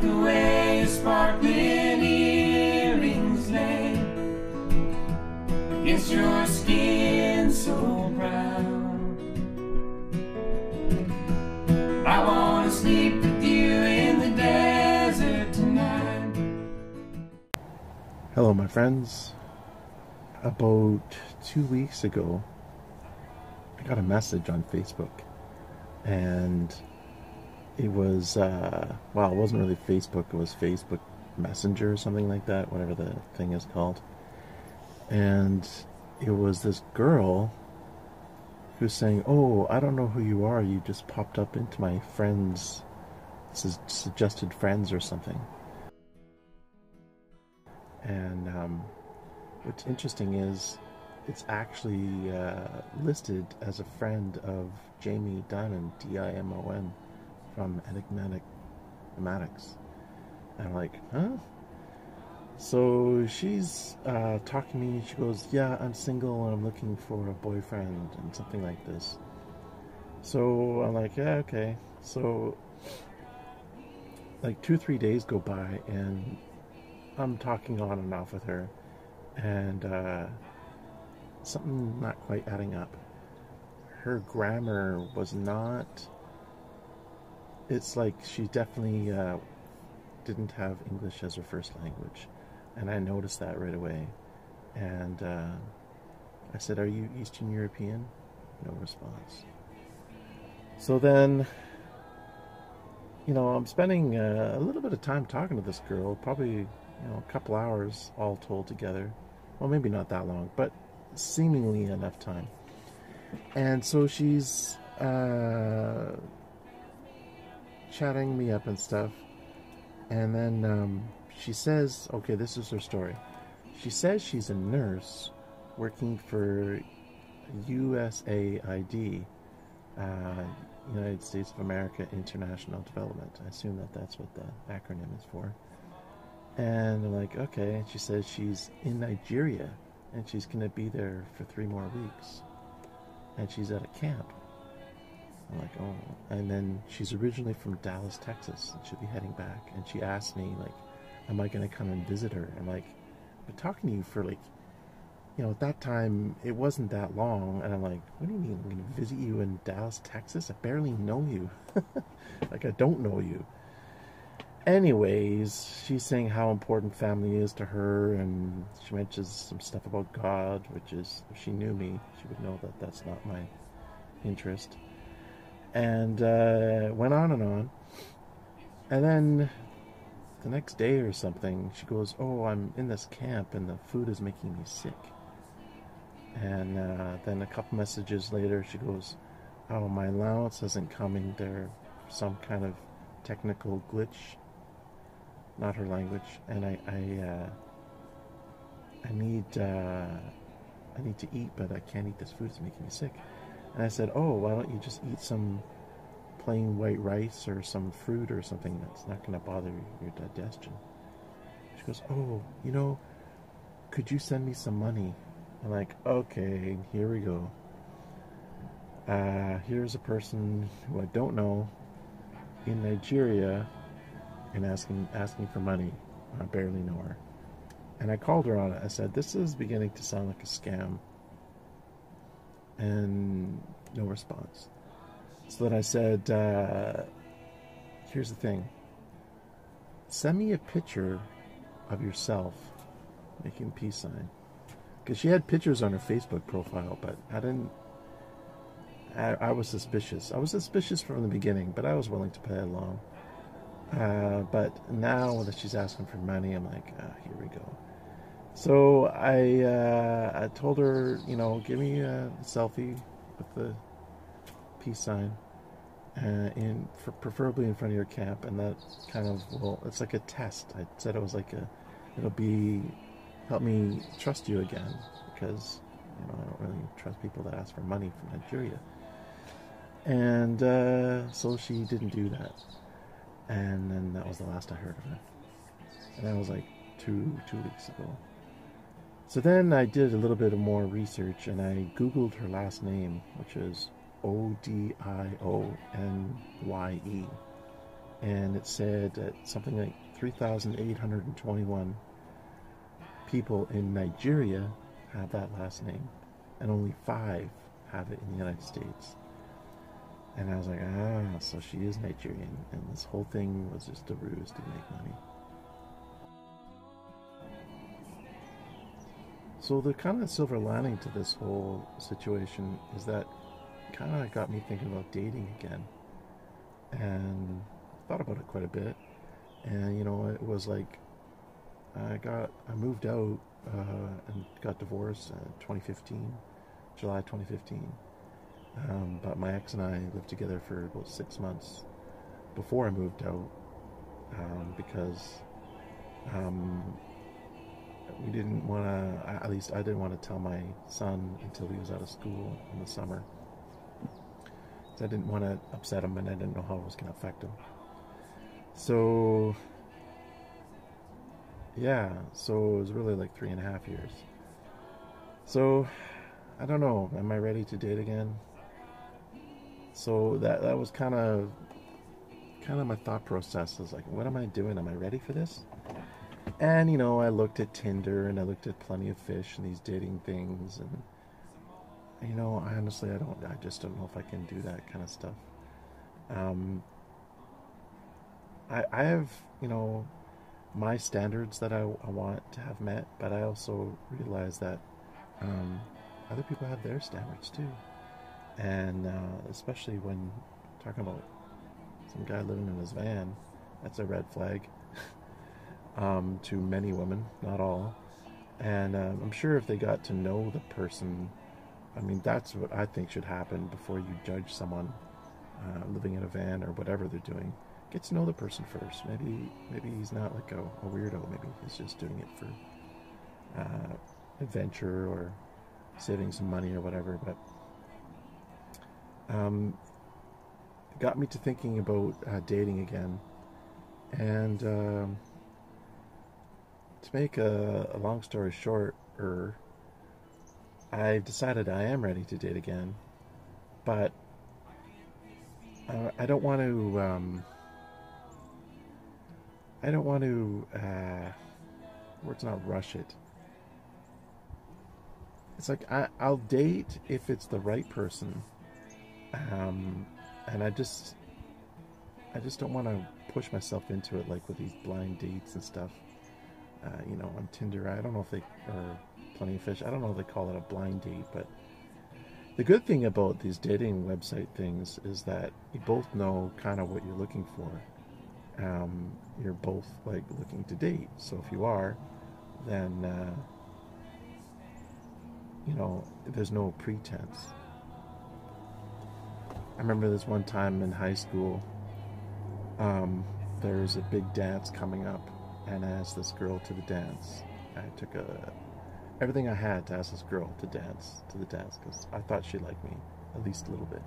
the way your sparkling earrings lay against your skin so brown. I want to sleep with you in the desert tonight. Hello, my friends. About 2 weeks ago, I got a message on Facebook, and it was, well, it wasn't really Facebook, it was Facebook Messenger or something like that, whatever the thing is called. And it was this girl who's saying, "Oh, I don't know who you are, you just popped up into my friends, suggested friends or something." And what's interesting is it's actually listed as a friend of Jamie Dimon, D-I-M-O-N, from Enigmatic Nomadics. And I'm like, huh? So she's talking to me. She goes, "Yeah, I'm single and I'm looking for a boyfriend," and something like this. So I'm like, yeah, okay. So like 2-3 days go by and I'm talking on and off with her, and something not quite adding up. Her grammar was not, it's like she definitely didn't have English as her first language, and I noticed that right away. And I said, "Are you Eastern European?" No response. So then, I'm spending a little bit of time talking to this girl, probably a couple hours all told together. Well, maybe not that long, but seemingly enough time. And so she's chatting me up and stuff. And then she says, okay, this is her story. She says she's a nurse working for USAID, United States of America International Development. I assume that's what the acronym is for. And I'm like, okay. And she says she's in Nigeria and she's going to be there for 3 more weeks. And she's at a camp. I'm like, oh. And then she's originally from Dallas, Texas, and she'll be heading back. And she asked me, like, am I going to come and visit her? I'm like, I've been talking to you for, like, at that time, it wasn't that long. And I'm like, what do you mean I'm going to visit you in Dallas, Texas? I barely know you. Like, I don't know you. Anyways, she's saying how important family is to her, and she mentions some stuff about God, which is, if she knew me, she would know that that's not my interest. And went on and on. And then the next day or something, she goes, "Oh, I'm in this camp and the food is making me sick." And then a couple messages later, she goes, "Oh, my allowance isn't coming there. Some kind of technical glitch." Not her language. And I need to eat, but I can't eat this food. It's making me sick. And I said, "Oh, why don't you just eat some plain white rice or some fruit or something that's not going to bother your digestion?" She goes, "Oh, could you send me some money?" I'm like, okay, here we go. Here's a person who I don't know in Nigeria and asking for money. I barely know her. And I called her on it. I said, "This is beginning to sound like a scam." And no response. So then I said, here's the thing. Send me a picture of yourself making a peace sign. Because she had pictures on her Facebook profile, but I was suspicious. I was suspicious from the beginning, but I was willing to play along. But now that she's asking for money, I'm like, here we go. So I told her, give me a selfie with the peace sign, preferably in front of your camp, and that kind of, it's like a test. I said it was like help me trust you again, because I don't really trust people that ask for money from Nigeria. And so she didn't do that. And then that was the last I heard of her. And that was like two weeks ago. So then I did a little bit of more research, and I Googled her last name, which is Odionye. and it said that something like 3,821 people in Nigeria have that last name, and only 5 have it in the United States. And I was like, so she is Nigerian, and this whole thing was just a ruse to make money. So the kind of silver lining to this whole situation is that it kind of got me thinking about dating again, and thought about it quite a bit. And it was like I moved out and got divorced in 2015, July 2015. But my ex and I lived together for about 6 months before I moved out, because we didn't want to, at least I didn't want to tell my son until he was out of school in the summer. So I didn't want to upset him, and I didn't know how it was going to affect him. So, yeah, so it was really like 3.5 years. So, I don't know, am I ready to date again? So that was kind of my thought process. Was like, what am I doing? Am I ready for this? And I looked at Tinder, and I looked at Plenty of Fish and these dating things, and I honestly I just don't know if I can do that kind of stuff. I have my standards that I want to have met, but I also realize that other people have their standards too. And especially when talking about some guy living in his van, that's a red flag to many women, not all. And I'm sure if they got to know the person, I mean, that's what I think should happen before you judge someone living in a van or whatever they're doing. Get to know the person first. Maybe he's not like a weirdo. Maybe he's just doing it for adventure or saving some money or whatever. But it got me to thinking about dating again. And to make a long story short, I've decided I am ready to date again, but I don't want to. Let's not rush it. It's like I'll date if it's the right person, and I just don't want to push myself into it, like with these blind dates and stuff. On Tinder, I don't know if they, or Plenty of Fish, I don't know if they call it a blind date, but the good thing about these dating website things is that you both know kind of what you're looking for. You're both like looking to date, so if you are, then there's no pretense. I remember this one time in high school, there's a big dance coming up, and I asked this girl to the dance. I took everything I had to ask this girl to the dance because I thought she liked me at least a little bit.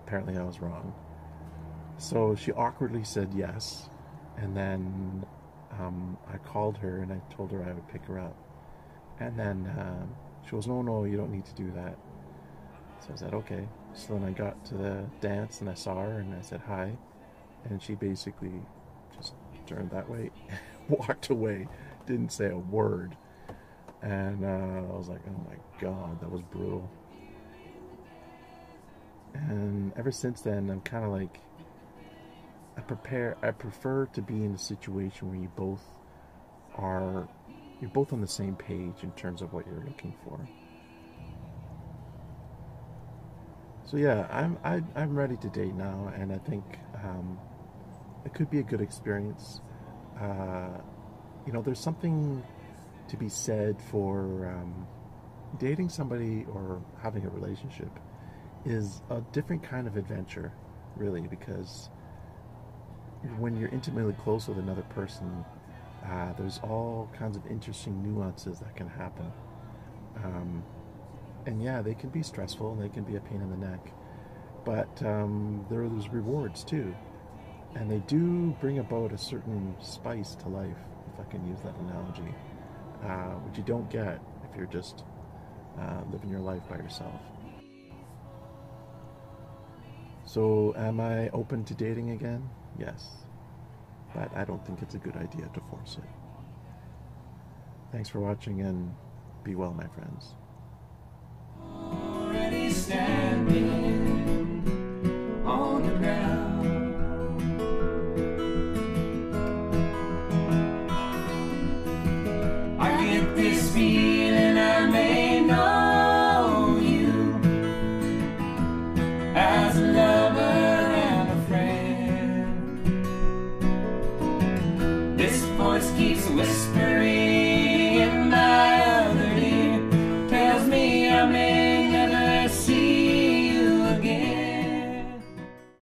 Apparently I was wrong. So she awkwardly said yes, and then I called her and I told her I would pick her up, and then she goes, no, you don't need to do that. So I said, okay. So then I got to the dance and I saw her and I said hi, and she basically just turned that way, walked away, didn't say a word. And I was like, oh my god, that was brutal. And ever since then, I'm kind of like, I prefer to be in a situation where you're both on the same page in terms of what you're looking for. So yeah, I'm ready to date now, and I think it could be a good experience. There's something to be said for dating somebody or having a relationship is a different kind of adventure, really, because when you're intimately close with another person, there's all kinds of interesting nuances that can happen. And yeah, they can be stressful and they can be a pain in the neck, but there's rewards too, and they do bring about a certain spice to life, if I can use that analogy, which you don't get if you're just living your life by yourself. So am I open to dating again? yes. But I don't think it's a good idea to force it. Thanks for watching, and be well, my friends. Already standing on the ground. I get this feeling I may know you as a lover and a friend. This voice keeps whispering